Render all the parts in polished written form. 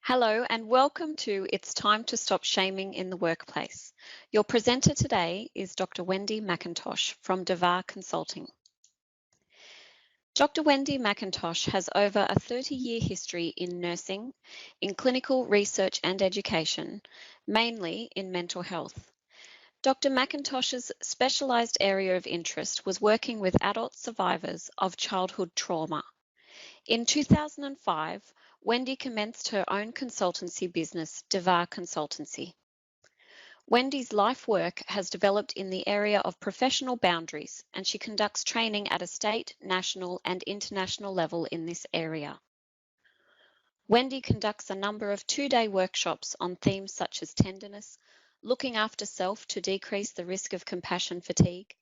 Hello and welcome to It's Time to Stop Shaming in the Workplace. Your presenter today is Dr. Wendy McIntosh from Davaar Consulting. Dr. Wendy McIntosh has over a 30-year history in nursing, in clinical research and education, mainly in mental health. Dr. McIntosh's specialised area of interest was working with adult survivors of childhood trauma. In 2005, Wendy commenced her own consultancy business, Davaar Consultancy. Wendy's life work has developed in the area of professional boundaries, and she conducts training at a state, national, and international level in this area. Wendy conducts a number of two-day workshops on themes such as tenderness, looking after self to decrease the risk of compassion fatigue,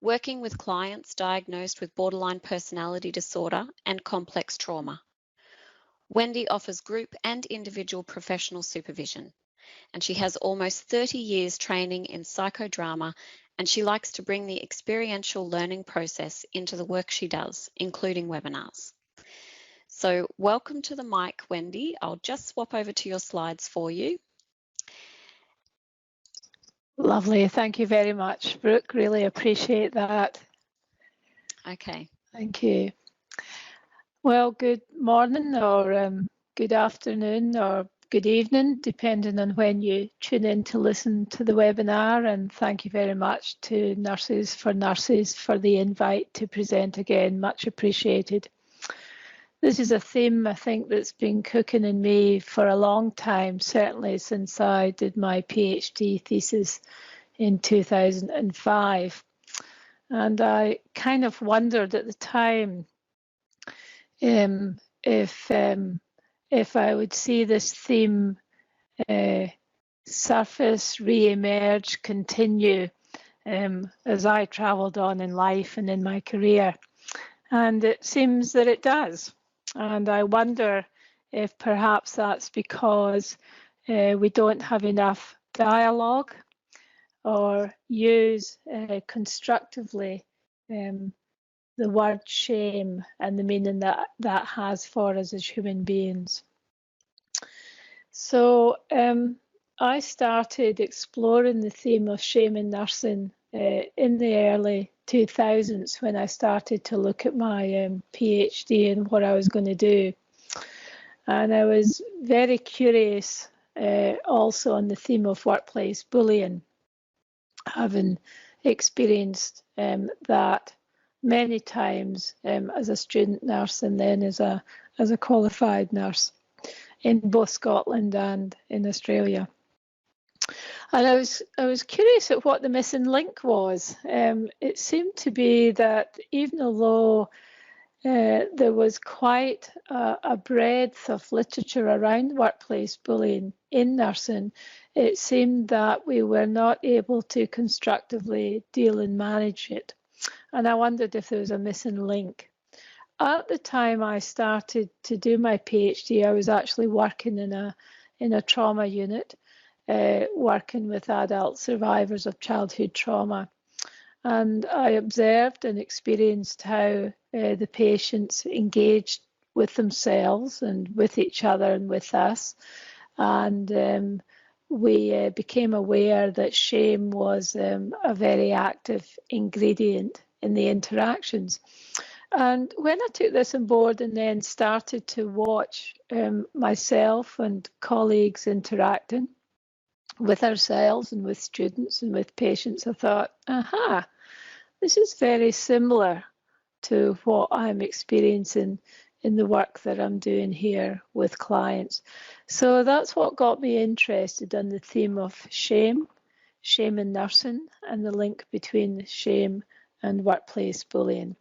working with clients diagnosed with borderline personality disorder and complex trauma. Wendy offers group and individual professional supervision, and she has almost 30 years training in psychodrama, and she likes to bring the experiential learning process into the work she does, including webinars. So welcome to the mic, Wendy. I'll just swap over to your slides for you. Lovely. Thank you very much, Brooke. Really appreciate that. Okay. Thank you. Well, good morning or good afternoon or good evening, depending on when you tune in to listen to the webinar. And thank you very much to Nurses for the invite to present again. Much appreciated. This is a theme, I think, that's been cooking in me for a long time, certainly since I did my PhD thesis in 2005. And I kind of wondered at the time if I would see this theme surface, re-emerge, continue as I travelled on in life and in my career. And it seems that it does. And I wonder if perhaps that's because we don't have enough dialogue or use constructively the word shame and the meaning that that has for us as human beings. So I started exploring the theme of shame in nursing in the early 2000s when I started to look at my PhD and what I was going to do. And I was very curious also on the theme of workplace bullying, having experienced that many times as a student nurse and then as a qualified nurse in both Scotland and in Australia. And I was curious at what the missing link was. It seemed to be that even although there was quite a breadth of literature around workplace bullying in nursing, it seemed that we were not able to constructively deal and manage it. And I wondered if there was a missing link. At the time I started to do my PhD, I was actually working in a trauma unit, working with adult survivors of childhood trauma. And I observed and experienced how the patients engaged with themselves and with each other and with us. And we became aware that shame was a very active ingredient in the interactions. And when I took this on board and then started to watch myself and colleagues interacting with ourselves and with students and with patients, I thought, aha, this is very similar to what I'm experiencing in the work that I'm doing here with clients. So that's what got me interested in the theme of shame in nursing, and the link between shame and workplace bullying.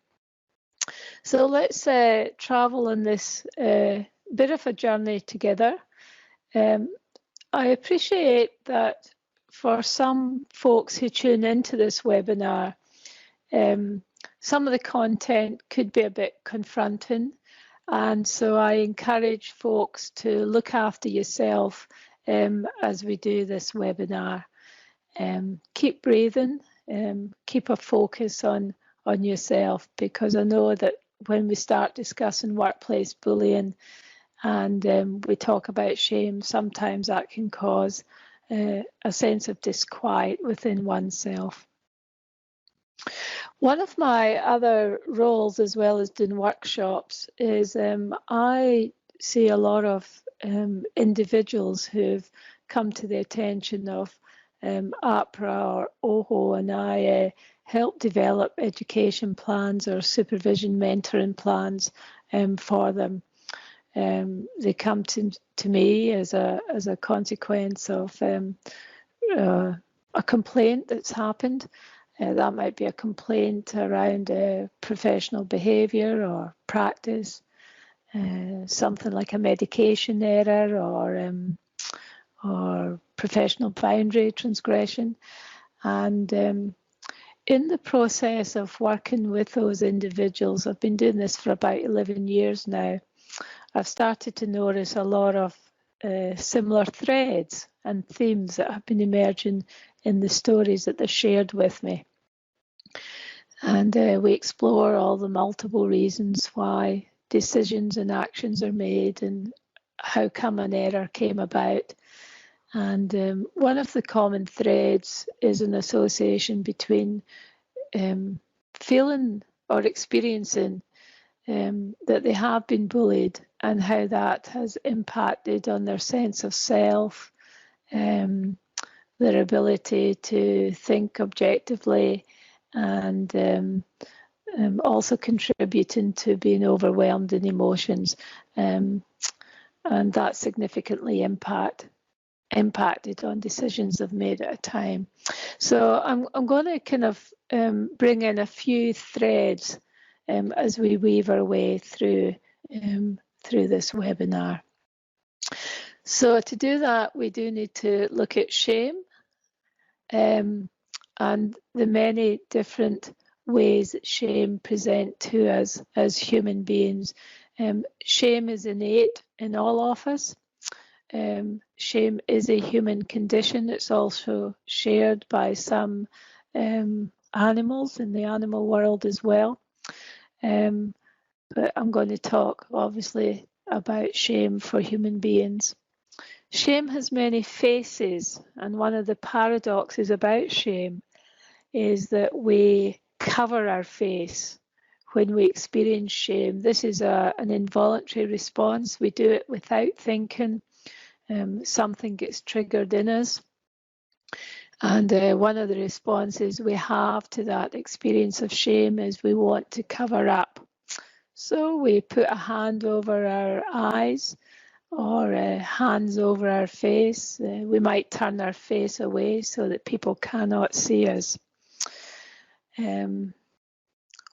So let's travel on this bit of a journey together. I appreciate that for some folks who tune into this webinar, some of the content could be a bit confronting. And so I encourage folks to look after yourself as we do this webinar. Keep breathing, keep a focus on yourself, because I know that when we start discussing workplace bullying And we talk about shame. Sometimes that can cause a sense of disquiet within oneself. One of my other roles, as well as doing workshops, is I see a lot of individuals who've come to the attention of APRA or OHO, and I help develop education plans or supervision mentoring plans for them. They come to me as a consequence of a complaint that's happened. That might be a complaint around professional behaviour or practice, something like a medication error or professional boundary transgression. And in the process of working with those individuals, I've been doing this for about 11 years now, I've started to notice a lot of similar threads and themes that have been emerging in the stories that they're shared with me. And we explore all the multiple reasons why decisions and actions are made and how come an error came about. And one of the common threads is an association between feeling or experiencing that they have been bullied and how that has impacted on their sense of self, their ability to think objectively, and also contributing to being overwhelmed in emotions, and that significantly impacted on decisions they've made at a time. So I'm going to kind of bring in a few threads as we weave our way through this webinar. So to do that, we do need to look at shame and the many different ways that shame present to us as human beings. Shame is innate in all of us. Shame is a human condition. It's also shared by some animals in the animal world as well. But I'm going to talk, obviously, about shame for human beings. Shame has many faces, and one of the paradoxes about shame is that we cover our face when we experience shame. This is an involuntary response. We do it without thinking. Something gets triggered in us. And one of the responses we have to that experience of shame is we want to cover up. So we put a hand over our eyes or hands over our face. We might turn our face away so that people cannot see us.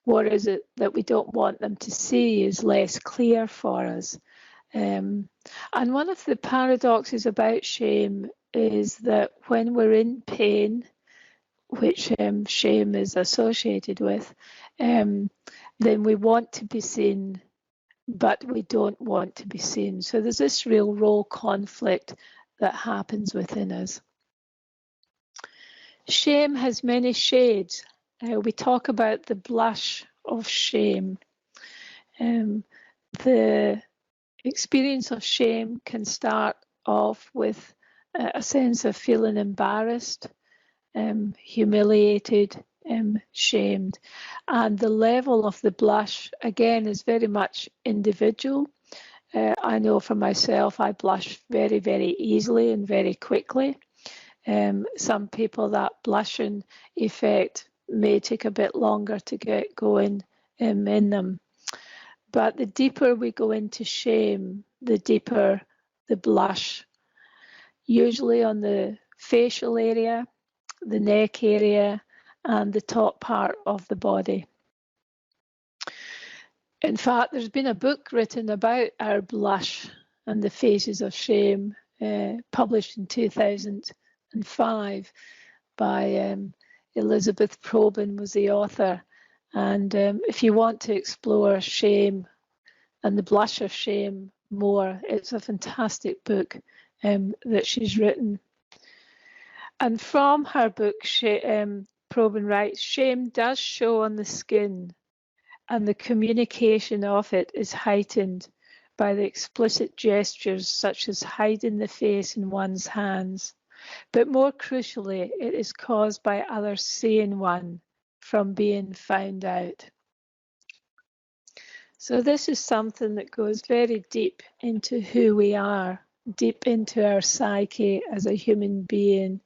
What is it that we don't want them to see is less clear for us. And one of the paradoxes about shame is that when we're in pain, which shame is associated with, then we want to be seen, but we don't want to be seen. So there's this real role conflict that happens within us. Shame has many shades. We talk about the blush of shame. The experience of shame can start off with a sense of feeling embarrassed, humiliated, shamed. And the level of the blush, again, is very much individual. I know for myself, I blush very, very easily and very quickly. Some people, that blushing effect may take a bit longer to get going in them. But the deeper we go into shame, the deeper the blush, usually on the facial area, the neck area, and the top part of the body. In fact, there's been a book written about our blush and the faces of shame, published in 2005 by Elizabeth Probyn was the author. And if you want to explore shame and the blush of shame more, it's a fantastic book that she's written. And from her book, Probyn writes, shame does show on the skin and the communication of it is heightened by the explicit gestures such as hiding the face in one's hands. But more crucially, it is caused by others seeing one from being found out. So this is something that goes very deep into who we are, deep into our psyche as a human being,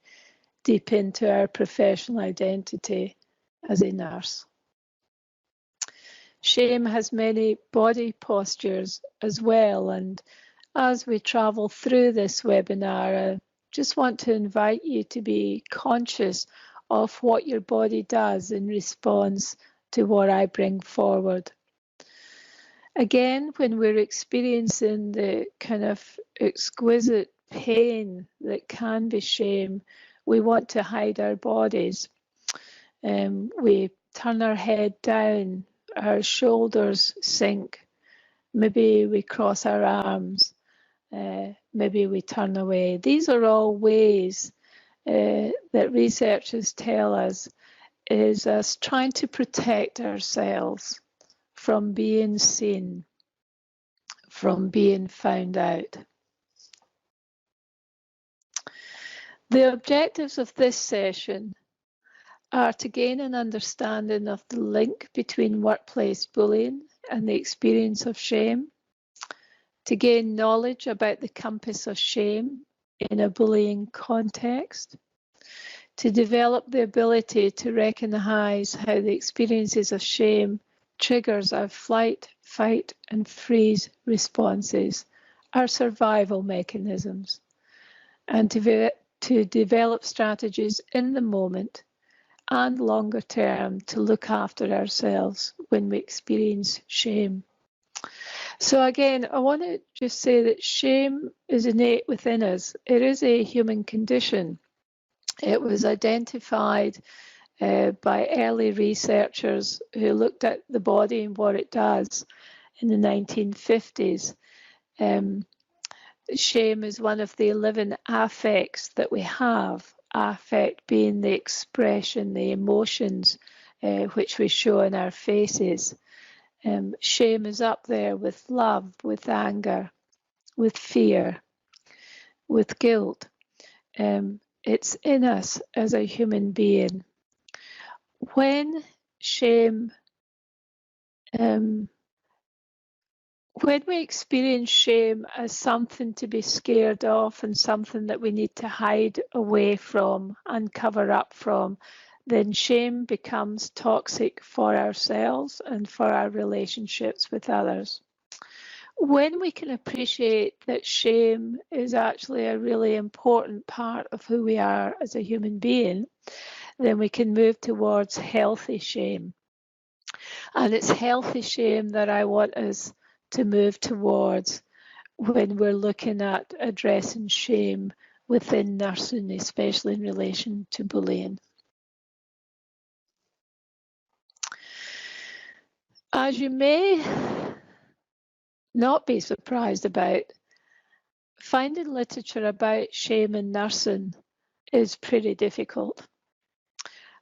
deep into our professional identity as a nurse. Shame has many body postures as well, and as we travel through this webinar, I just want to invite you to be conscious of what your body does in response to what I bring forward. Again, when we're experiencing the kind of exquisite pain that can be shame, we want to hide our bodies. We turn our head down, our shoulders sink, maybe we cross our arms, maybe we turn away. These are all ways that researchers tell us is us trying to protect ourselves from being seen, from being found out. The objectives of this session are to gain an understanding of the link between workplace bullying and the experience of shame, to gain knowledge about the compass of shame in a bullying context, to develop the ability to recognise how the experiences of shame triggers our flight, fight and freeze responses, our survival mechanisms, and to develop strategies in the moment and longer term to look after ourselves when we experience shame. So again, I want to just say that shame is innate within us. It is a human condition. It was identified by early researchers who looked at the body and what it does in the 1950s. Shame is one of the 11 affects that we have, affect being the expression, the emotions which we show in our faces. Shame is up there with love, with anger, with fear, with guilt. It's in us as a human being. When shame, when we experience shame as something to be scared of and something that we need to hide away from and cover up from, then shame becomes toxic for ourselves and for our relationships with others. When we can appreciate that shame is actually a really important part of who we are as a human being, then we can move towards healthy shame. And it's healthy shame that I want us to move towards when we're looking at addressing shame within nursing, especially in relation to bullying. As you may not be surprised about, finding literature about shame in nursing is pretty difficult.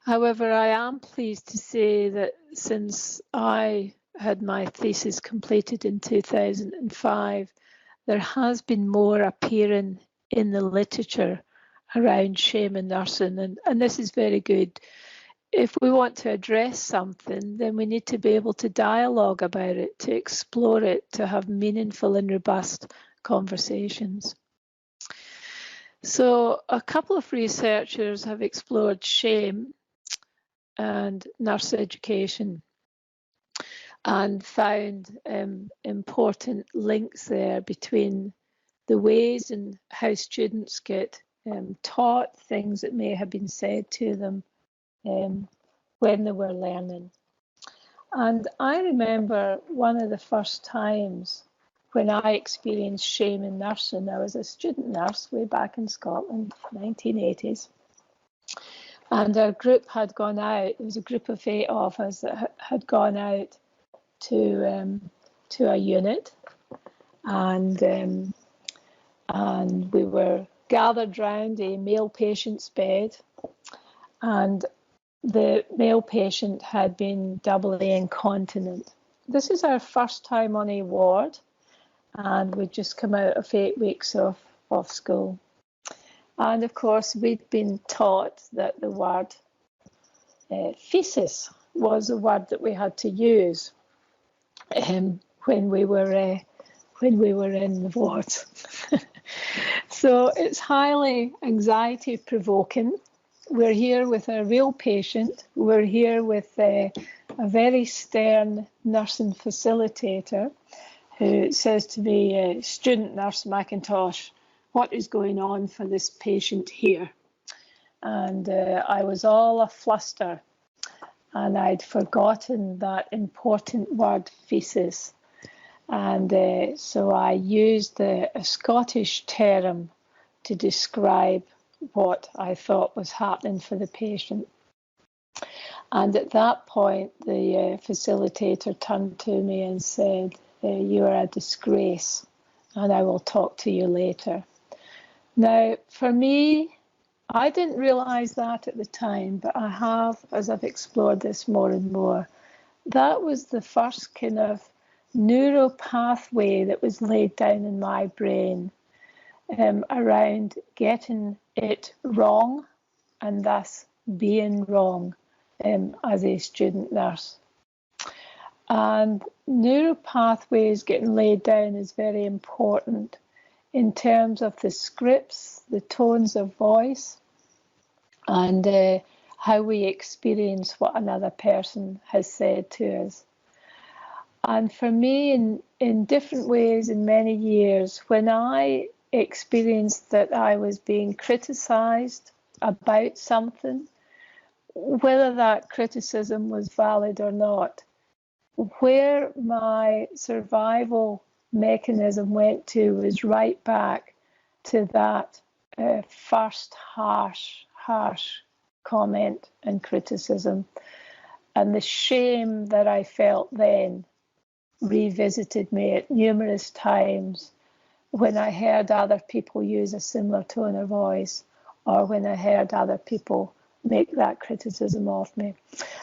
However, I am pleased to say that since I had my thesis completed in 2005, there has been more appearing in the literature around shame in nursing, and this is very good. If we want to address something, then we need to be able to dialogue about it, to explore it, to have meaningful and robust conversations. So a couple of researchers have explored shame and nurse education and found important links there between the ways and how students get taught things that may have been said to them when they were learning. And I remember one of the first times when I experienced shame in nursing. I was a student nurse way back in Scotland, 1980s. And our group had gone out, it was a group of 8 of us that had gone out to a unit, and we were gathered round a male patient's bed, and the male patient had been doubly incontinent. This is our first time on a ward, and we'd just come out of 8 weeks of school. And of course, we'd been taught that the word feces was a word that we had to use when we were in the wards. So it's highly anxiety provoking. We're here with a real patient. We're here with a very stern nursing facilitator who says to me, student nurse McIntosh, what is going on for this patient here? And I was all afluster, and I'd forgotten that important word feces. And so I used a Scottish term to describe what I thought was happening for the patient. And at that point, the facilitator turned to me and said, you are a disgrace, and I will talk to you later. Now, for me, I didn't realise that at the time, but I have, as I've explored this more and more. That was the first kind of neural pathway that was laid down in my brain around getting it wrong and thus being wrong as a student nurse. And neural pathways getting laid down is very important in terms of the scripts, the tones of voice, and how we experience what another person has said to us. And for me, in different ways, in many years, when I experienced that I was being criticised about something, whether that criticism was valid or not, where my survival mechanism went to was right back to that first harsh comment and criticism. And the shame that I felt then revisited me at numerous times when I heard other people use a similar tone of voice, or when I heard other people make that criticism of me.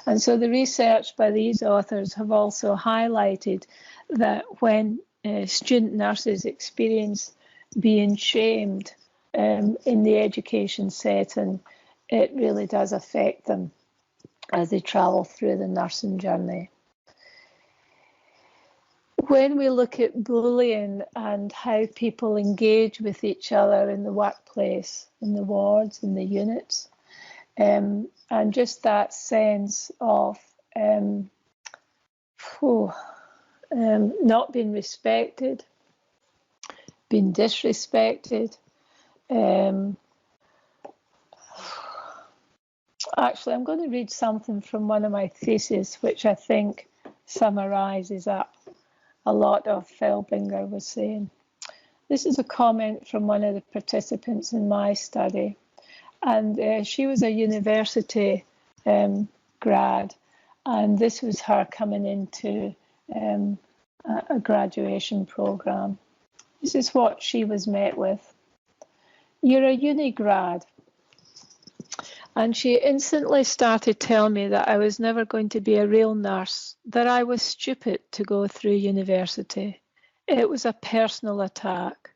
And so the research by these authors have also highlighted that when student nurses experience being shamed in the education setting, it really does affect them as they travel through the nursing journey. When we look at bullying and how people engage with each other in the workplace, in the wards, in the units, and just that sense of not being respected, being disrespected. Actually, I'm going to read something from one of my theses, which I think summarises up a lot of Felbinger was saying. This is a comment from one of the participants in my study, and she was a university grad, and this was her coming into a graduation programme. This is what she was met with. You're a uni grad. And she instantly started telling me that I was never going to be a real nurse, that I was stupid to go through university. It was a personal attack.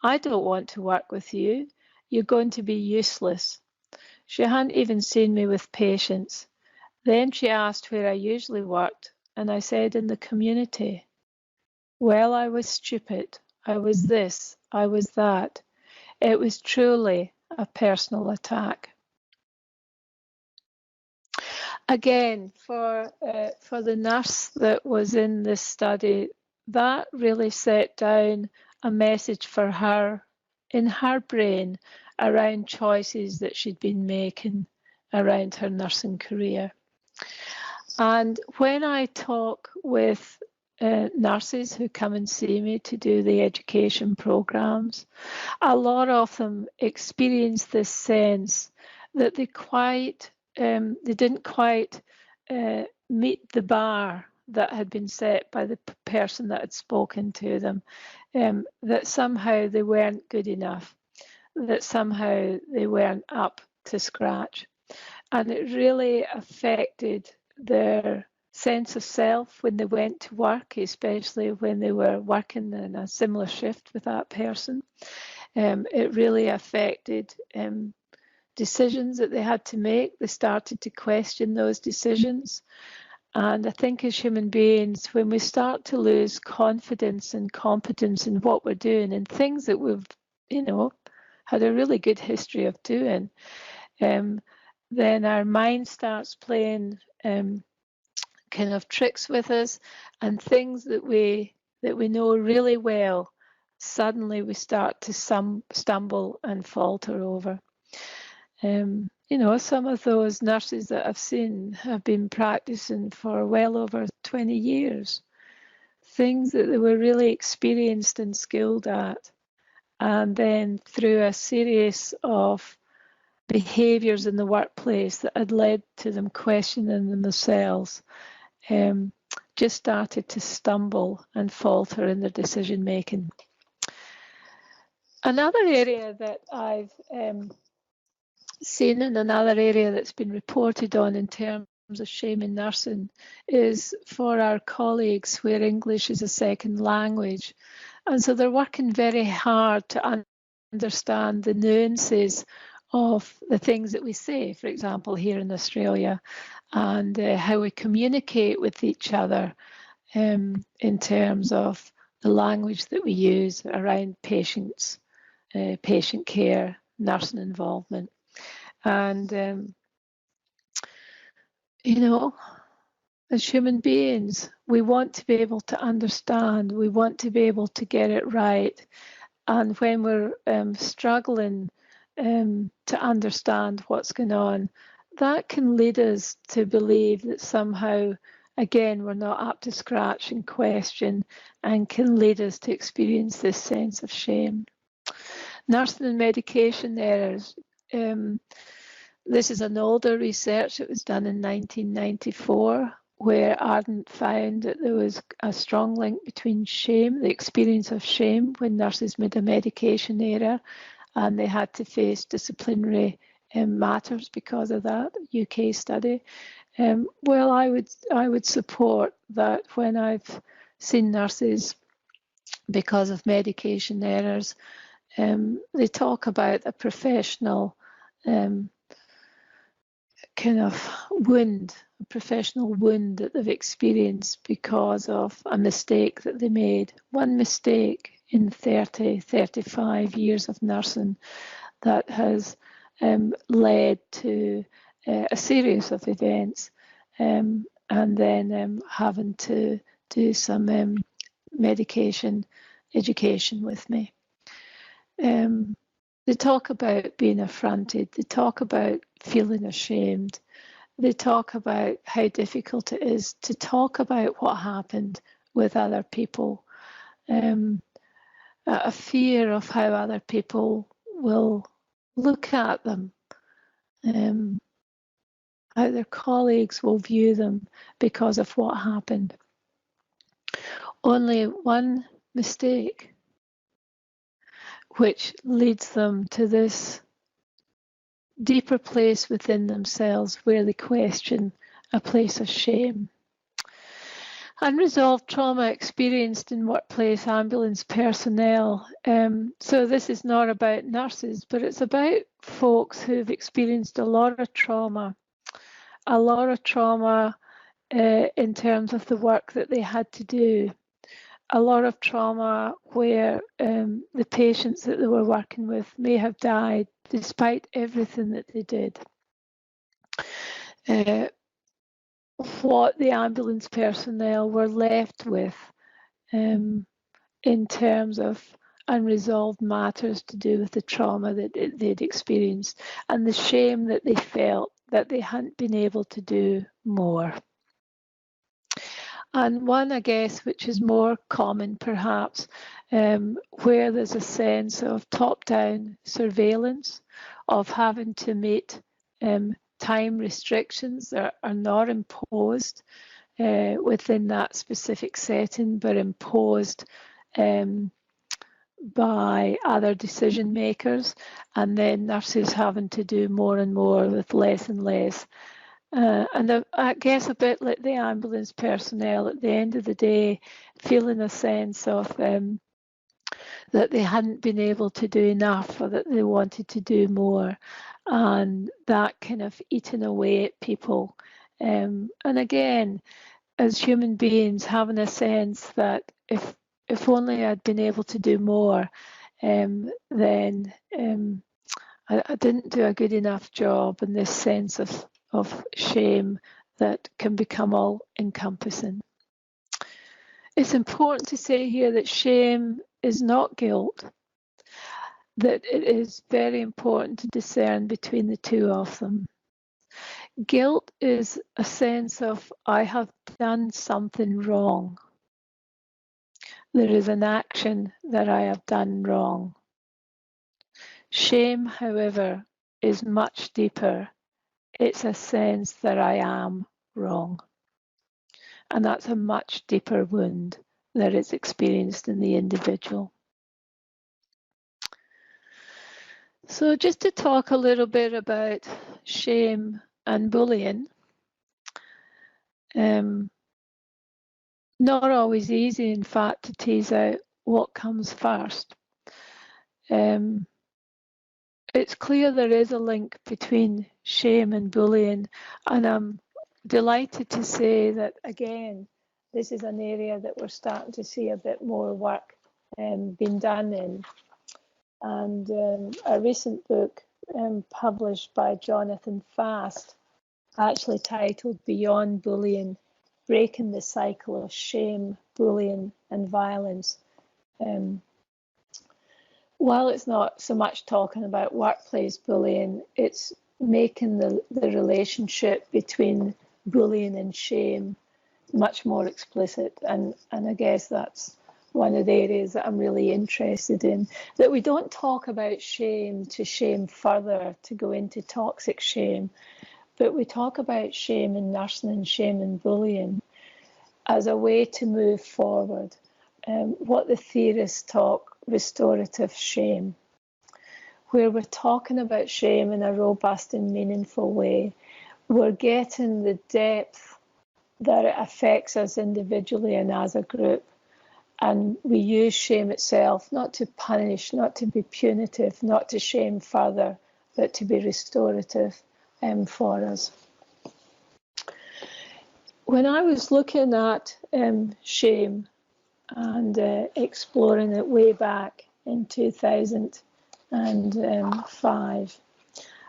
I don't want to work with you. You're going to be useless. She hadn't even seen me with patients. Then she asked where I usually worked, and I said in the community. Well, I was stupid. I was this. I was that. It was truly a personal attack. Again, for the nurse that was in this study, that really set down a message for her in her brain around choices that she'd been making around her nursing career. And when I talk with nurses who come and see me to do the education programs, a lot of them experience this sense that they didn't quite meet the bar that had been set by the person that had spoken to them, that somehow they weren't good enough, that somehow they weren't up to scratch. And it really affected their sense of self when they went to work, especially when they were working in a similar shift with that person. It really affected decisions that they had to make. They started to question those decisions. And I think as human beings, when we start to lose confidence and competence in what we're doing and things that we've, had a really good history of doing, then our mind starts playing kind of tricks with us, and things that we know really well, suddenly we start to stumble and falter over. Some of those nurses that I've seen have been practicing for well over 20 years. Things that they were really experienced and skilled at. And then through a series of behaviours in the workplace that had led to them questioning themselves, just started to stumble and falter in their decision making. Another area that I've seen, and another area that's been reported on in terms of shame in nursing, is for our colleagues where English is a second language. And so they're working very hard to understand the nuances of the things that we say, for example, here in Australia, and how we communicate with each other in terms of the language that we use around patients, patient care, nursing involvement. And, as human beings, we want to be able to understand, we want to be able to get it right. And when we're struggling to understand what's going on, that can lead us to believe that somehow, again, we're not up to scratch and question, and can lead us to experience this sense of shame. Nursing and medication errors. This is an older research. It was done in 1994, where Ardent found that there was a strong link between shame, the experience of shame when nurses made a medication error, and they had to face disciplinary matters because of that. UK study. Well, I would support that when I've seen nurses because of medication errors. They talk about a professional kind of wound, a professional wound that they've experienced because of a mistake that they made. One mistake in 30, 35 years of nursing that has led to a series of events, and then having to do some medication education with me. They talk about being affronted, they talk about feeling ashamed, they talk about how difficult it is to talk about what happened with other people, a fear of how other people will look at them, how their colleagues will view them because of what happened. Only one mistake which leads them to this deeper place within themselves where they question a place of shame. Unresolved trauma experienced in workplace ambulance personnel. So this is not about nurses, but it's about folks who've experienced a lot of trauma in terms of the work that they had to do. A lot of trauma where the patients that they were working with may have died despite everything that they did. What the ambulance personnel were left with in terms of unresolved matters to do with the trauma that they'd experienced, and the shame that they felt that they hadn't been able to do more. And one, I guess, which is more common perhaps, where there's a sense of top-down surveillance, of having to meet time restrictions that are not imposed within that specific setting, but imposed by other decision makers, and then nurses having to do more and more with less and less. And I guess a bit like the ambulance personnel at the end of the day, feeling a sense of that they hadn't been able to do enough, or that they wanted to do more, and that kind of eating away at people. And again, as human beings, having a sense that if only I'd been able to do more, then I didn't do a good enough job, and this sense of shame that can become all encompassing. It's important to say here that shame is not guilt, that it is very important to discern between the two of them. Guilt is a sense of, I have done something wrong. There is an action that I have done wrong. Shame, however, is much deeper. It's a sense that I am wrong. And that's a much deeper wound that is experienced in the individual. So just to talk a little bit about shame and bullying. Not always easy, in fact, to tease out what comes first. It's clear there is a link between shame and bullying, and I'm delighted to say that, again, this is an area that we're starting to see a bit more work being done in. And a recent book published by Jonathan Fast, actually titled Beyond Bullying, Breaking the Cycle of Shame, Bullying and Violence. While it's not so much talking about workplace bullying, it's making the relationship between bullying and shame much more explicit. And I guess that's one of the areas that I'm really interested in, that we don't talk about shame to shame further, to go into toxic shame, but we talk about shame in nursing and shame in bullying as a way to move forward. What the theorists talk restorative shame, where we're talking about shame in a robust and meaningful way. We're getting the depth that it affects us individually and as a group. And we use shame itself not to punish, not to be punitive, not to shame further, but to be restorative for us. When I was looking at shame and exploring it way back in 2005,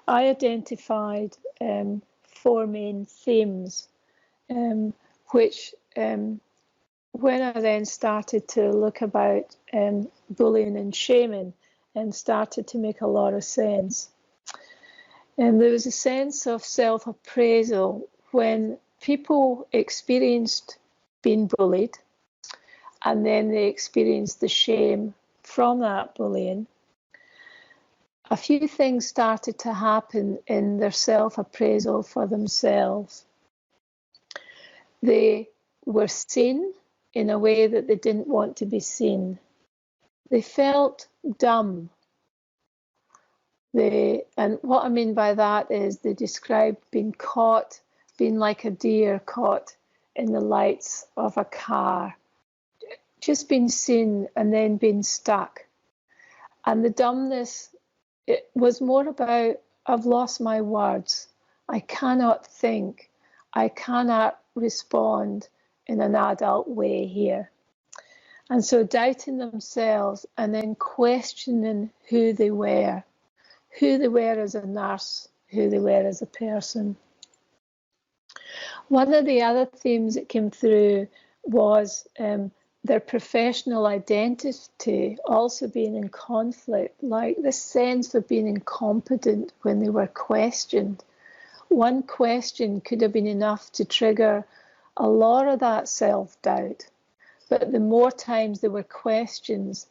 I identified 4 main themes, which when I then started to look about bullying and shaming, started to make a lot of sense. And there was a sense of self-appraisal when people experienced being bullied, and then they experienced the shame from that bullying. A few things started to happen in their self-appraisal for themselves. They were seen in a way that they didn't want to be seen. They felt dumb. And what I mean by that is they described being caught, being like a deer caught in the lights of a car, just being seen and then being stuck. And the dumbness, it was more about, I've lost my words. I cannot think. I cannot respond in an adult way here. And so doubting themselves and then questioning who they were as a nurse, who they were as a person. One of the other themes that came through was their professional identity also being in conflict, like this sense of being incompetent when they were questioned. One question could have been enough to trigger a lot of that self-doubt. But the more times there were questioned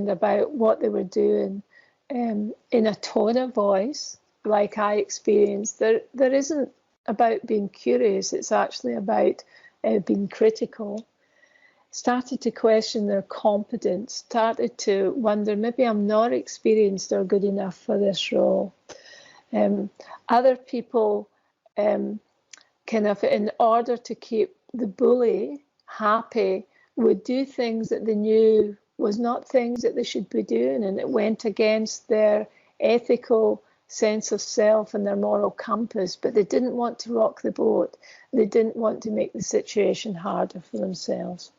about what they were doing, in a tone of voice, like I experienced, there isn't about being curious, it's actually about being critical. Started to question their competence, started to wonder, maybe I'm not experienced or good enough for this role. Other people kind of in order to keep the bully happy, would do things that they knew was not things that they should be doing, and it went against their ethical sense of self and their moral compass, but they didn't want to rock the boat. They didn't want to make the situation harder for themselves.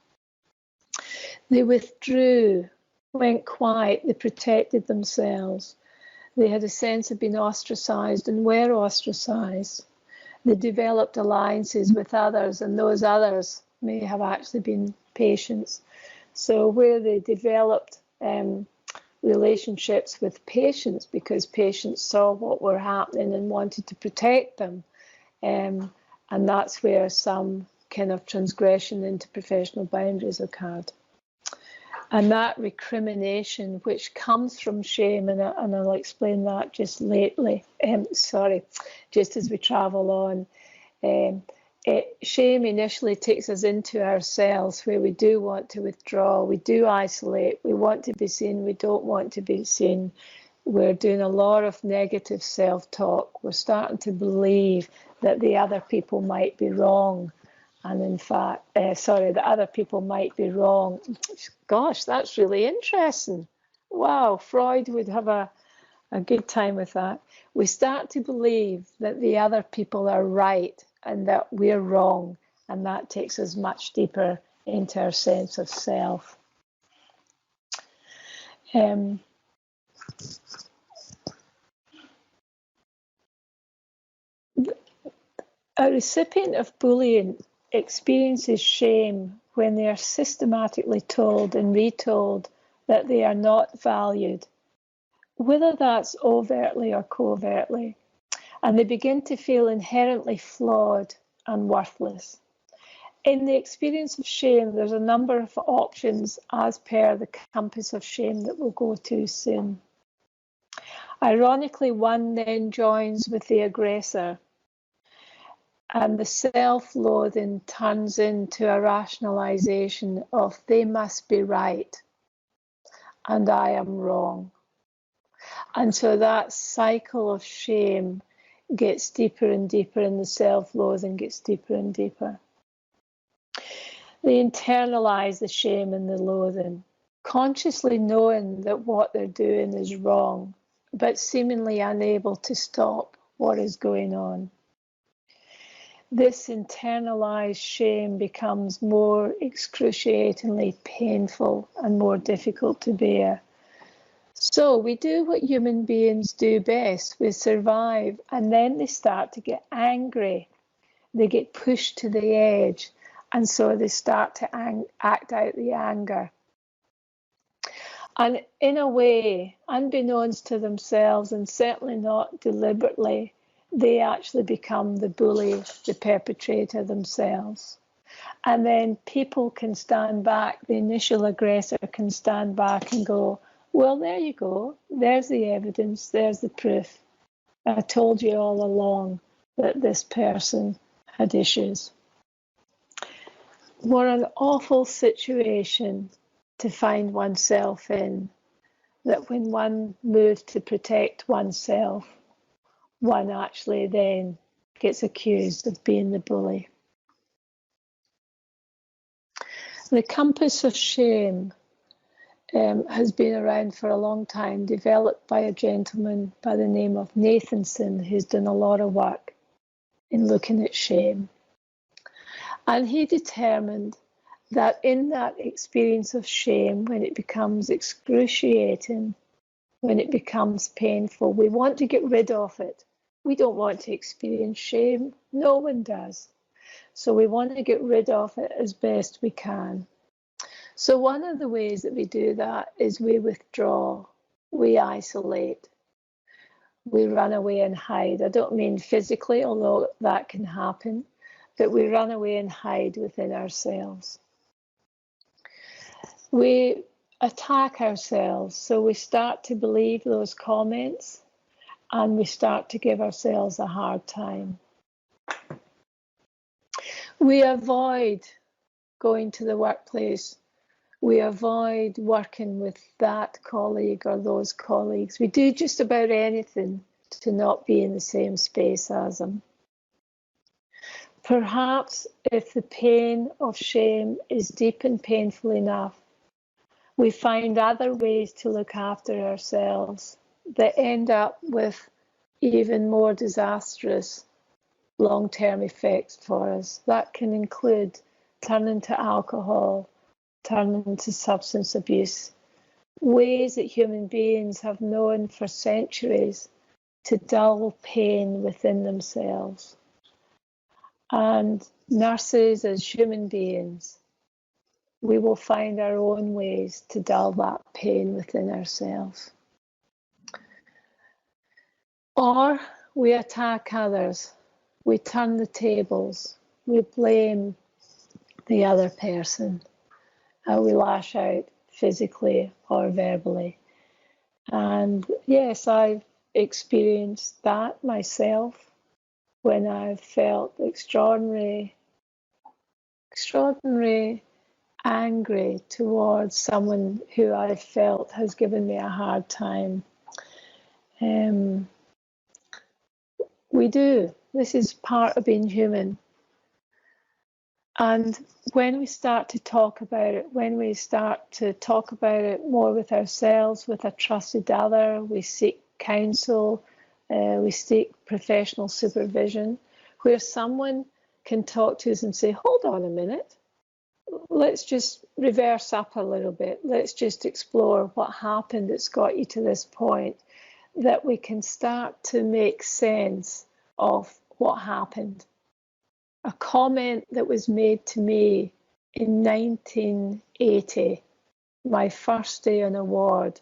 They withdrew, went quiet, they protected themselves. They had a sense of being ostracized and were ostracized. They developed alliances with others, and those others may have actually been patients. So where they developed relationships with patients because patients saw what were happening and wanted to protect them, and that's where some kind of transgression into professional boundaries occurred. And that recrimination, which comes from shame, and I'll explain that just just as we travel on. Shame initially takes us into ourselves, where we do want to withdraw, we do isolate, we want to be seen, we don't want to be seen. We're doing a lot of negative self-talk. We're starting to believe that the other people might be wrong. And in fact, that other people might be wrong. Gosh, that's really interesting. Wow, Freud would have a good time with that. We start to believe that the other people are right and that we're wrong, and that takes us much deeper into our sense of self. A recipient of bullying experiences shame when they are systematically told and retold that they are not valued, whether that's overtly or covertly, and they begin to feel inherently flawed and worthless. In the experience of shame, there's a number of options as per the compass of shame that we'll go to soon. Ironically, one then joins with the aggressor, and the self-loathing turns into a rationalization of they must be right and I am wrong. And so that cycle of shame gets deeper and deeper, and the self-loathing gets deeper and deeper. They internalize the shame and the loathing, consciously knowing that what they're doing is wrong, but seemingly unable to stop what is going on. This internalized shame becomes more excruciatingly painful and more difficult to bear. So we do what human beings do best. We survive, and then they start to get angry. They get pushed to the edge, and so they start to act out the anger. And in a way, unbeknownst to themselves, and certainly not deliberately, they actually become the bully, the perpetrator themselves. And then people can stand back, the initial aggressor can stand back and go, well, there you go, there's the evidence, there's the proof. I told you all along that this person had issues. What an awful situation to find oneself in, that when one moves to protect oneself, one actually then gets accused of being the bully. The compass of shame has been around for a long time, developed by a gentleman by the name of Nathanson, who's done a lot of work in looking at shame. And he determined that in that experience of shame, when it becomes excruciating, when it becomes painful, we want to get rid of it. We don't want to experience shame. No one does. So we want to get rid of it as best we can. So one of the ways that we do that is we withdraw, we isolate, we run away and hide. I don't mean physically, although that can happen, but we run away and hide within ourselves. We attack ourselves, so we start to believe those comments and we start to give ourselves a hard time. We avoid going to the workplace. We avoid working with that colleague or those colleagues. We do just about anything to not be in the same space as them. Perhaps if the pain of shame is deep and painful enough, we find other ways to look after ourselves that end up with even more disastrous long-term effects for us. That can include turning to alcohol, turning to substance abuse, ways that human beings have known for centuries to dull pain within themselves. And nurses, as human beings, we will find our own ways to dull that pain within ourselves. Or we attack others, we turn the tables, we blame the other person, we lash out physically or verbally. And yes, I've experienced that myself when I've felt extraordinary angry towards someone who I felt has given me a hard time. We do. This is part of being human. And when we start to talk about it, more with ourselves, with a trusted other, we seek counsel, we seek professional supervision, where someone can talk to us and say, hold on a minute, let's just reverse up a little bit. Let's just explore what happened that's got you to this point, that we can start to make sense of what happened. A comment that was made to me in 1980, my first day on a ward,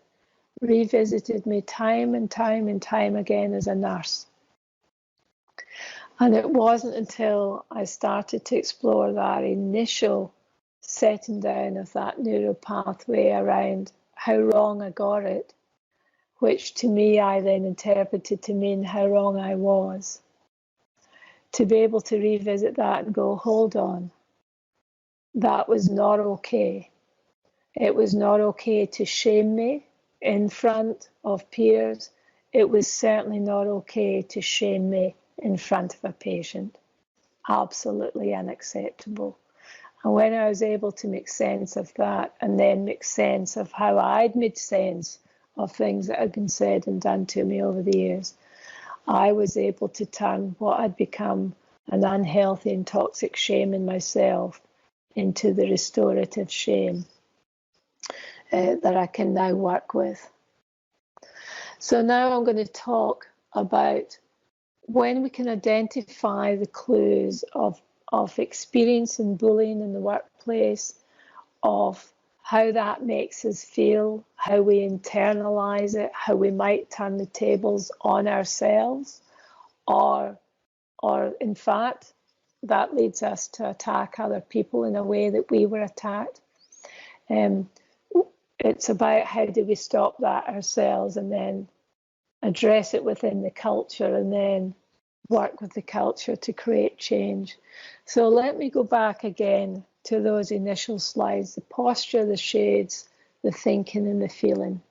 revisited me time and time and time again as a nurse. And it wasn't until I started to explore that initial setting down of that neural pathway around how wrong I got it, which to me I then interpreted to mean how wrong I was, to be able to revisit that and go, hold on, that was not okay. It was not okay to shame me in front of peers. It was certainly not okay to shame me in front of a patient. Absolutely unacceptable. And when I was able to make sense of that, and then make sense of how I'd made sense of things that had been said and done to me over the years, I was able to turn what had become an unhealthy and toxic shame in myself into the restorative shame that I can now work with. So now I'm going to talk about when we can identify the clues of experiencing bullying in the workplace, of how that makes us feel, how we internalize it, how we might turn the tables on ourselves, or in fact, that leads us to attack other people in a way that we were attacked. It's about how do we stop that ourselves and then address it within the culture and then work with the culture to create change. So let me go back again to those initial slides, the posture, the shades, the thinking and the feeling.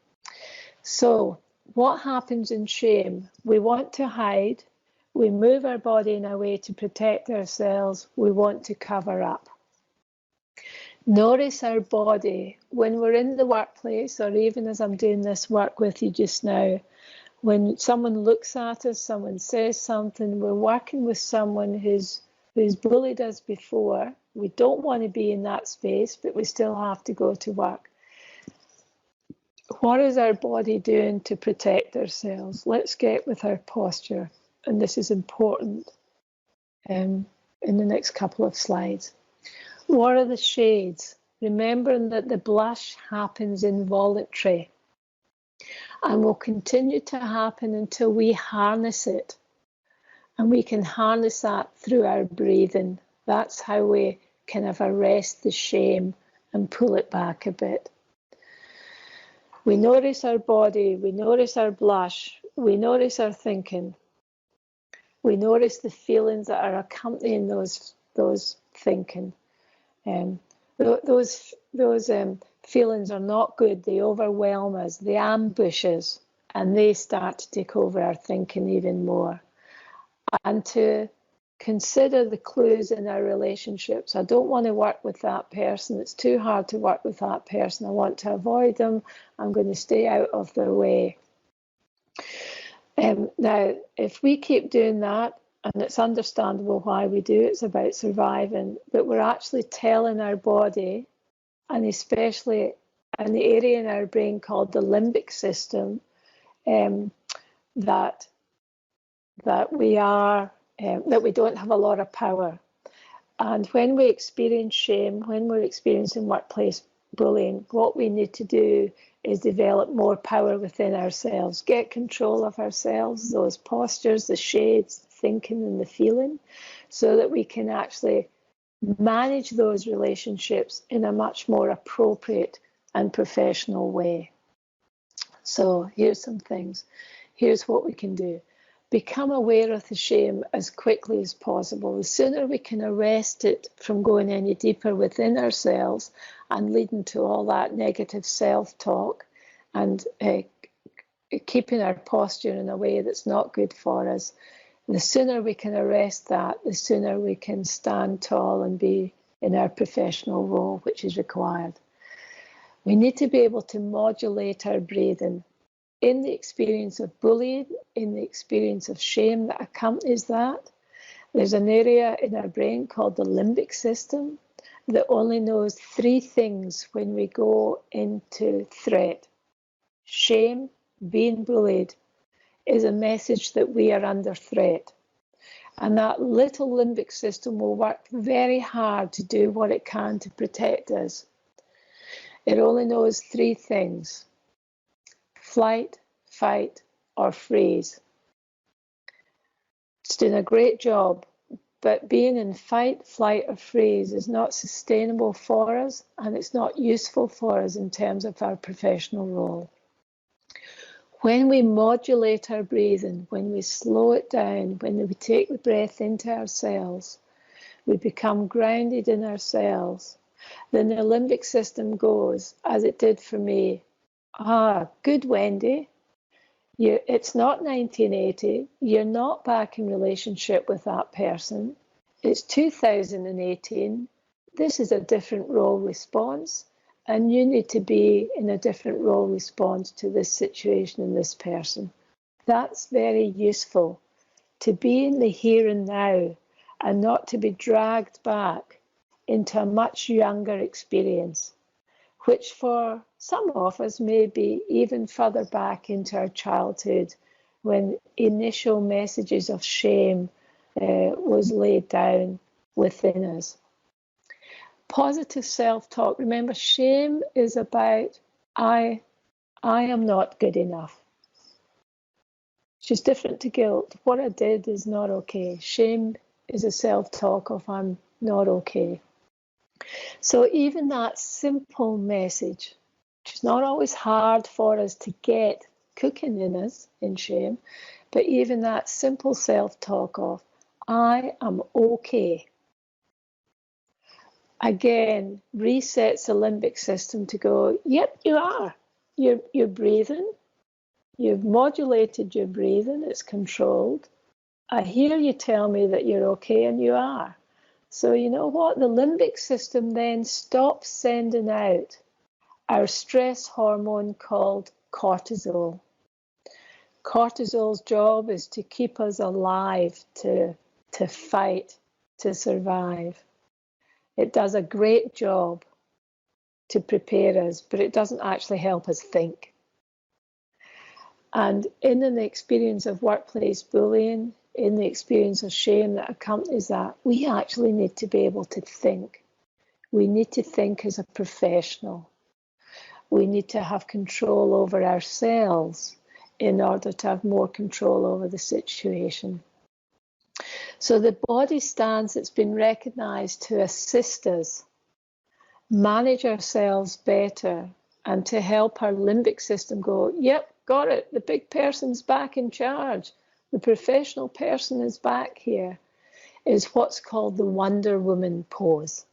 So what happens in shame? We want to hide, we move our body in a way to protect ourselves, we want to cover up. Notice our body when we're in the workplace, or even as I'm doing this work with you just now, when someone looks at us, someone says something, we're working with someone who's bullied us before. We don't want to be in that space, but we still have to go to work. What is our body doing to protect ourselves? Let's get with our posture, and this is important in the next couple of slides. What are the shades? Remembering that the blush happens involuntary and will continue to happen until we harness it. And we can harness that through our breathing. That's how we kind of arrest the shame and pull it back a bit. We notice our body, we notice our blush, we notice our thinking. We notice the feelings that are accompanying those thinking. Those feelings are not good. They overwhelm us, they ambush us, and they start to take over our thinking even more. And to consider the clues in our relationships. I don't want to work with that person. It's too hard to work with that person. I want to avoid them. I'm going to stay out of their way. Now, if we keep doing that, and it's understandable why we do, it's about surviving, but we're actually telling our body, and especially in the area in our brain called the limbic system, that we don't have a lot of power. And when we experience shame, when we're experiencing workplace bullying, what we need to do is develop more power within ourselves, get control of ourselves, those postures, the shades, the thinking and the feeling, so that we can actually manage those relationships in a much more appropriate and professional way. So here's some things. Here's what we can do. Become aware of the shame as quickly as possible. The sooner we can arrest it from going any deeper within ourselves and leading to all that negative self-talk and keeping our posture in a way that's not good for us, the sooner we can arrest that, the sooner we can stand tall and be in our professional role, which is required. We need to be able to modulate our breathing. In the experience of bullying, in the experience of shame that accompanies that, there's an area in our brain called the limbic system that only knows three things when we go into threat. Shame, being bullied, is a message that we are under threat. And that little limbic system will work very hard to do what it can to protect us. It only knows three things: flight, fight, or freeze. It's doing a great job, but being in fight, flight, or freeze is not sustainable for us, and it's not useful for us in terms of our professional role. When we modulate our breathing, when we slow it down, when we take the breath into ourselves, we become grounded in ourselves, then the limbic system goes, as it did for me, good Wendy, it's not 1980, you're not back in relationship with that person, it's 2018, this is a different role response, and you need to be in a different role response to this situation and this person. That's very useful, to be in the here and now and not to be dragged back into a much younger experience, which for some of us may be even further back into our childhood when initial messages of shame was laid down within us. Positive self-talk. Remember, shame is about I am not good enough. It's just different to guilt. What I did is not okay. Shame is a self-talk of I'm not okay. So even that simple message, which is not always hard for us to get cooking in us in shame, but even that simple self-talk of I am okay, again resets the limbic system to go, yep, you are. You're breathing. You've modulated your breathing. It's controlled. I hear you tell me that you're okay, and you are. So you know what? The limbic system then stops sending out our stress hormone called cortisol. Cortisol's job is to keep us alive, to fight, to survive. It does a great job to prepare us, but it doesn't actually help us think. And in an experience of workplace bullying, in the experience of shame that accompanies that, we actually need to be able to think. We need to think as a professional. We need to have control over ourselves in order to have more control over the situation. So the body stance that's been recognised to assist us manage ourselves better and to help our limbic system go, yep, got it, the big person's back in charge. The professional person is back here, is what's called the Wonder Woman pose.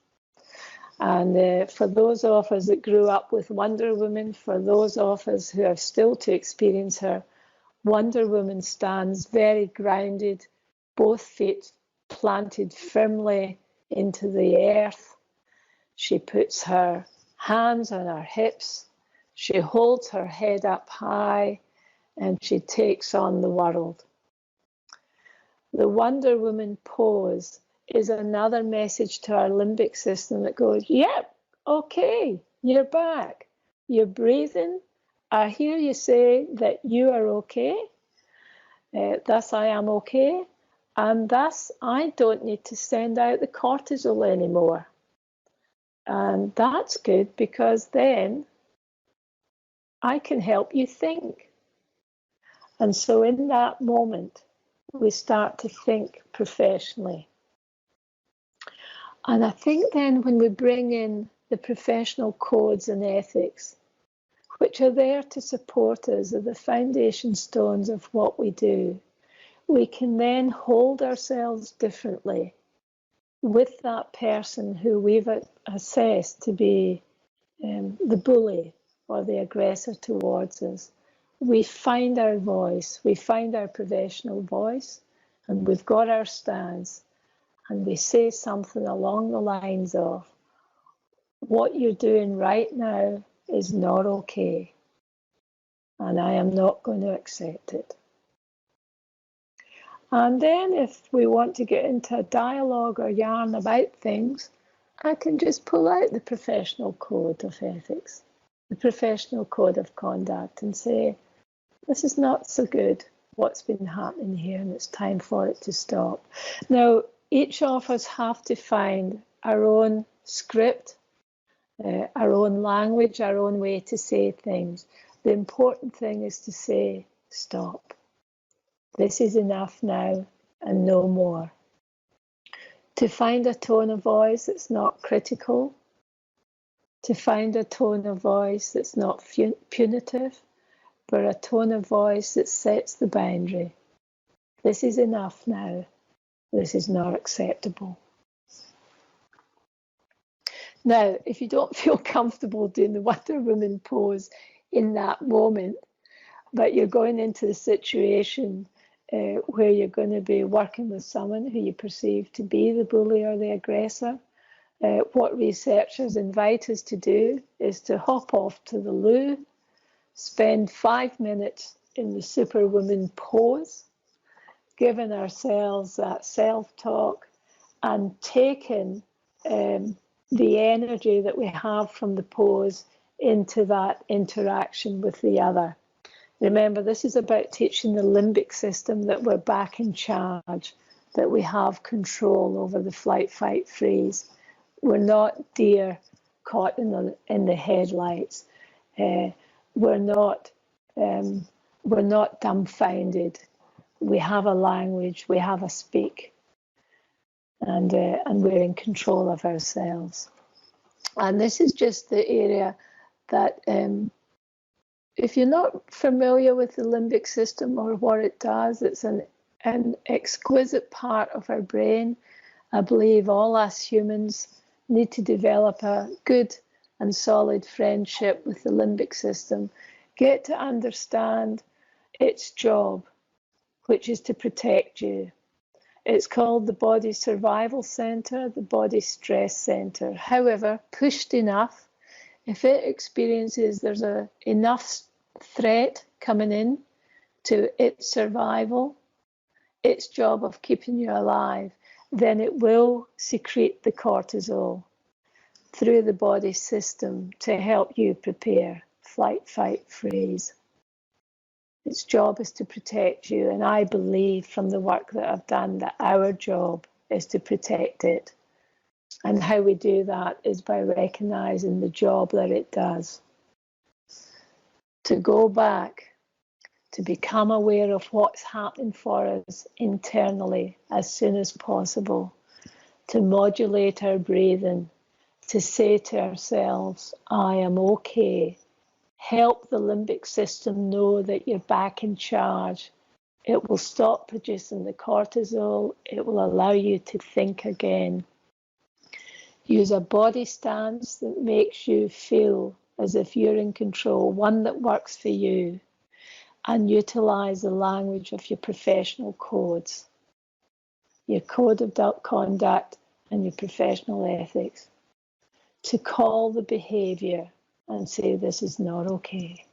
And for those of us that grew up with Wonder Woman, for those of us who are still to experience her, Wonder Woman stands very grounded, both feet planted firmly into the earth. She puts her hands on her hips. She holds her head up high, and she takes on the world. The Wonder Woman pose is another message to our limbic system that goes, yep, okay, you're back. You're breathing. I hear you say that you are okay. Thus, I am okay. And thus, I don't need to send out the cortisol anymore. And that's good, because then I can help you think. And so in that moment, we start to think professionally. And I think then when we bring in the professional codes and ethics, which are there to support us, are the foundation stones of what we do, we can then hold ourselves differently with that person who we've assessed to be the bully or the aggressor towards us. We find our voice, we find our professional voice, and we've got our stance, and we say something along the lines of, what you're doing right now is not okay, and I am not going to accept it. And then if we want to get into a dialogue or yarn about things, I can just pull out the professional code of ethics, the professional code of conduct, and say, this is not so good, what's been happening here, and it's time for it to stop. Now, each of us have to find our own script, our own language, our own way to say things. The important thing is to say, stop. This is enough now and no more. To find a tone of voice that's not critical, to find a tone of voice that's not punitive, but a tone of voice that sets the boundary. This is enough now. This is not acceptable. Now, if you don't feel comfortable doing the Wonder Woman pose in that moment, but you're going into the situation where you're going to be working with someone who you perceive to be the bully or the aggressor, what researchers invite us to do is to hop off to the loo, spend 5 minutes in the Superwoman pose, giving ourselves that self-talk and taking the energy that we have from the pose into that interaction with the other. Remember, this is about teaching the limbic system that we're back in charge, that we have control over the flight, fight, freeze. We're not deer caught in the headlights. We're not dumbfounded. We have a language, we have a speak, and we're in control of ourselves. And this is just the area that if you're not familiar with the limbic system or what it does, it's an exquisite part of our brain. I believe all us humans need to develop a good and solid friendship with the limbic system, get to understand its job, which is to protect you. It's called the body survival center, the body stress center. However, pushed enough, if it experiences there's enough threat coming in to its survival, its job of keeping you alive, then it will secrete the cortisol through the body system to help you prepare, flight, fight, freeze. Its job is to protect you, and I believe from the work that I've done that our job is to protect it. And how we do that is by recognizing the job that it does. To go back, to become aware of what's happening for us internally as soon as possible, to modulate our breathing, to say to ourselves, I am okay. Help the limbic system know that you're back in charge. It will stop producing the cortisol. It will allow you to think again. Use a body stance that makes you feel as if you're in control, one that works for you, and utilize the language of your professional codes. your code of conduct, and your professional ethics, to call the behaviour and say this is not okay.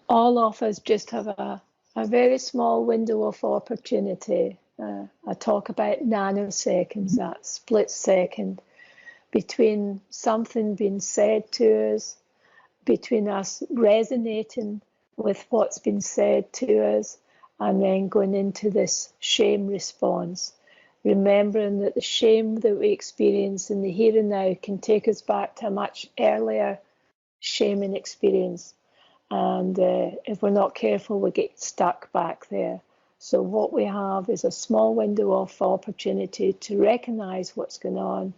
All of us just have a very small window of opportunity. I talk about nanoseconds, that split second between something being said to us, between us resonating with what's been said to us, and then going into this shame response. Remembering that the shame that we experience in the here and now can take us back to a much earlier shaming experience. And if we're not careful, we get stuck back there. So what we have is a small window of opportunity to recognise what's going on,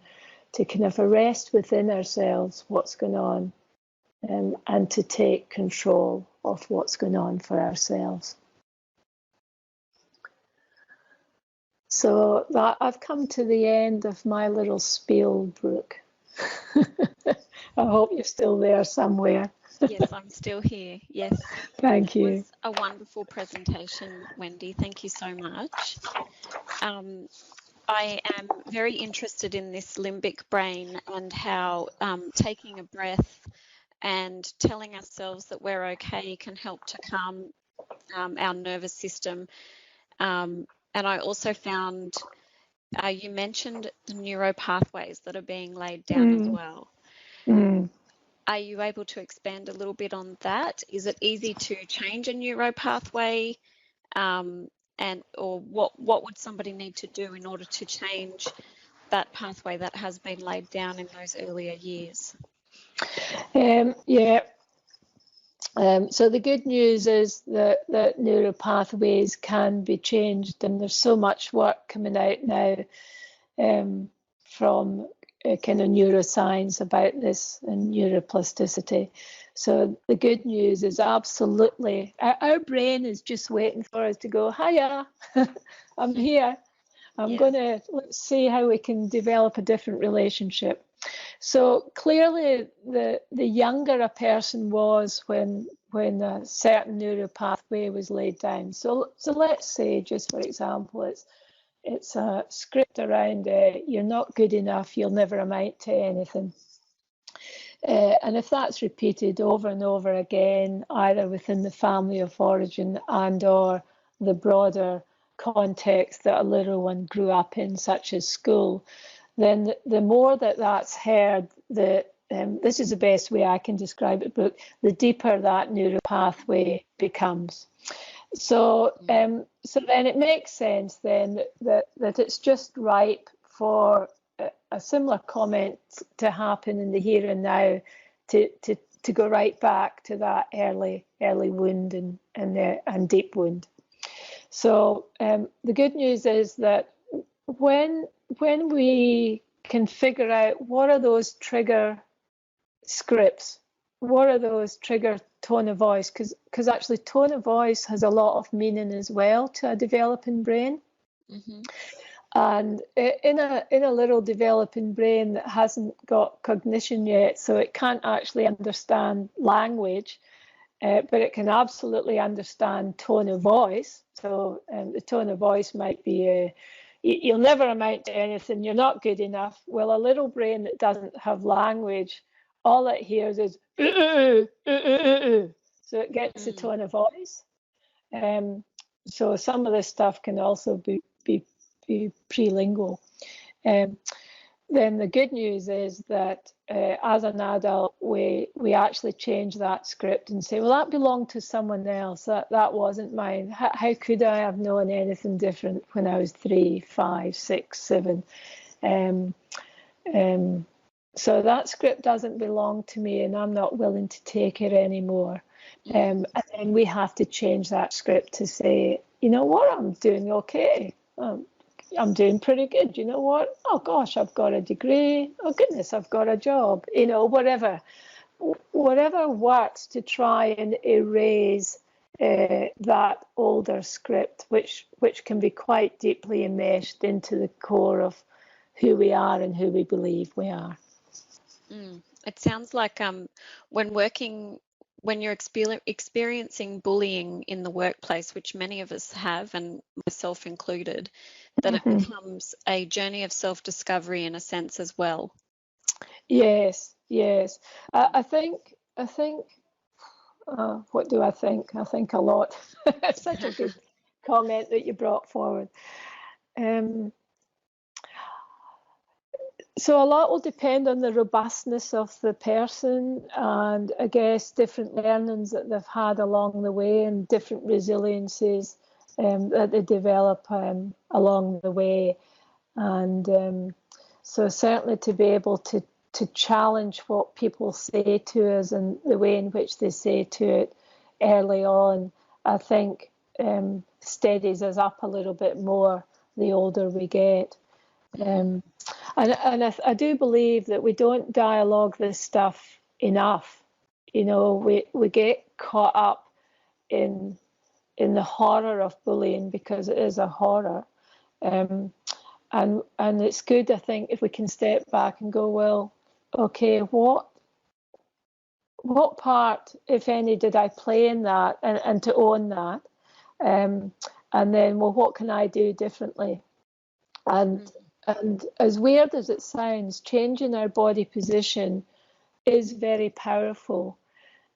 to kind of arrest within ourselves what's going on, and to take control of what's going on for ourselves. So that I've come to the end of my little spiel, Brooke. I hope you're still there somewhere. Yes, I'm still here. Yes. Thank you. It was a wonderful presentation, Wendy. Thank you so much. I am very interested in this limbic brain and how taking a breath and telling ourselves that we're okay can help to calm our nervous system. And I also found you mentioned the neuro pathways that are being laid down as well. Are you able to expand a little bit on that? Is it easy to change a neuro pathway? Or what would somebody need to do in order to change that pathway that has been laid down in those earlier years? So the good news is that neural pathways can be changed, and there's so much work coming out now from kind of neuroscience about this and neuroplasticity. So the good news is absolutely, our brain is just waiting for us to go, hiya, I'm here. I'm going to, let's see how we can develop a different relationship. So clearly the younger a person was when a certain neural pathway was laid down. So let's say, just for example, it's a script around you're not good enough, you'll never amount to anything. And if that's repeated over and over again, either within the family of origin and or the broader context that a little one grew up in, such as school, then the more that's heard, this is the best way I can describe it, Brooke, the deeper that neural pathway becomes. So then it makes sense then that it's just ripe for a similar comment to happen in the here and now, to go right back to that early wound and deep wound. So the good news is that when we can figure out what are those trigger scripts, what are those trigger tone of voice, because actually tone of voice has a lot of meaning as well to a developing brain. Mm-hmm. And in a little developing brain that hasn't got cognition yet, so it can't actually understand language, but it can absolutely understand tone of voice. So the tone of voice might be, you'll never amount to anything, you're not good enough. Well, a little brain that doesn't have language, all it hears is, so it gets the tone of voice. So some of this stuff can also be prelingual. Then the good news is that as an adult, we actually change that script and say, well, that belonged to someone else. That wasn't mine. How could I have known anything different when I was 3, 5, 6, 7? So that script doesn't belong to me, and I'm not willing to take it anymore. And then we have to change that script to say, you know what, I'm doing okay. I'm doing pretty good. You know what? Oh gosh, I've got a degree. Oh goodness, I've got a job. You know, whatever works to try and erase that older script, which can be quite deeply enmeshed into the core of who we are and who we believe we are. It sounds like when working when you're experiencing bullying in the workplace, which many of us have, and myself included, that it becomes a journey of self-discovery in a sense as well. Yes, yes. I think, what do I think? I think a lot. It's such a good comment that you brought forward. So a lot will depend on the robustness of the person, and I guess different learnings that they've had along the way and different resiliences that they develop along the way. And so certainly to be able to challenge what people say to us and the way in which they say to it early on, I think steadies us up a little bit more the older we get. And I do believe that we don't dialogue this stuff enough. You know, we get caught up in the horror of bullying because it is a horror. And it's good, I think, if we can step back and go, well, okay, what part, if any, did I play in that, and to own that, and then, well, what can I do differently? And as weird as it sounds, changing our body position is very powerful.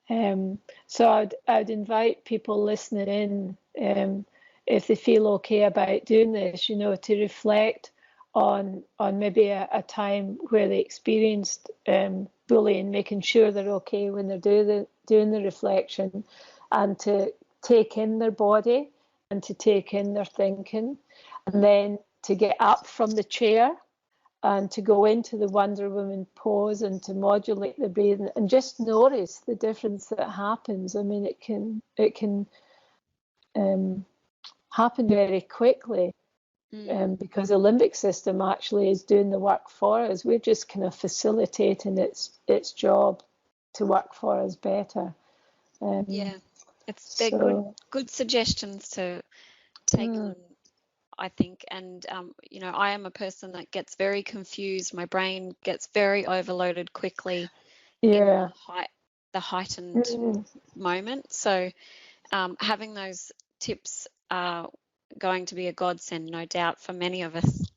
So I'd invite people listening in, if they feel okay about doing this, you know, to reflect on maybe a time where they experienced bullying, making sure they're okay when they're doing the reflection, and to take in their body and to take in their thinking, and then to get up from the chair and to go into the Wonder Woman pose and to modulate the breathing and just notice the difference that happens. I mean, it can happen very quickly because the limbic system actually is doing the work for us. We're just kind of facilitating its job to work for us better. They're good suggestions to take on, I think. And you know, I am a person that gets very confused. My brain gets very overloaded quickly in the heightened moment. So having those tips are going to be a godsend, no doubt, for many of us.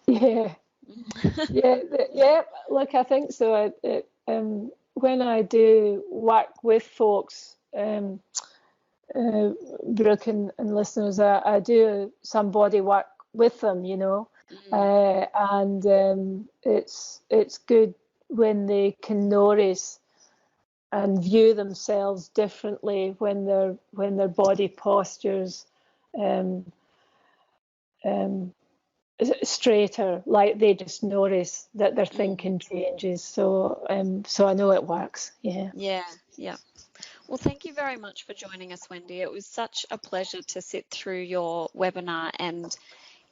Yeah. Look, I think so. When I do work with folks, Brooke and listeners, I do some body work with them, you know, and it's good when they can notice and view themselves differently when their body postures straighter, like they just notice that their thinking changes. So I know it works. Yeah. Well, thank you very much for joining us, Wendy. It was such a pleasure to sit through your webinar and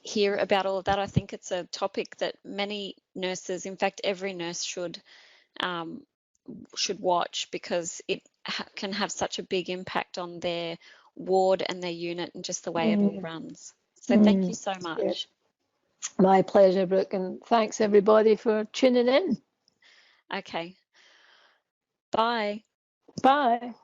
hear about all of that. I think it's a topic that many nurses, in fact, every nurse should watch, because it can have such a big impact on their ward and their unit and just the way it all runs. So thank you so much. Yeah. My pleasure, Brooke, and thanks everybody for tuning in. Okay. Bye. Bye.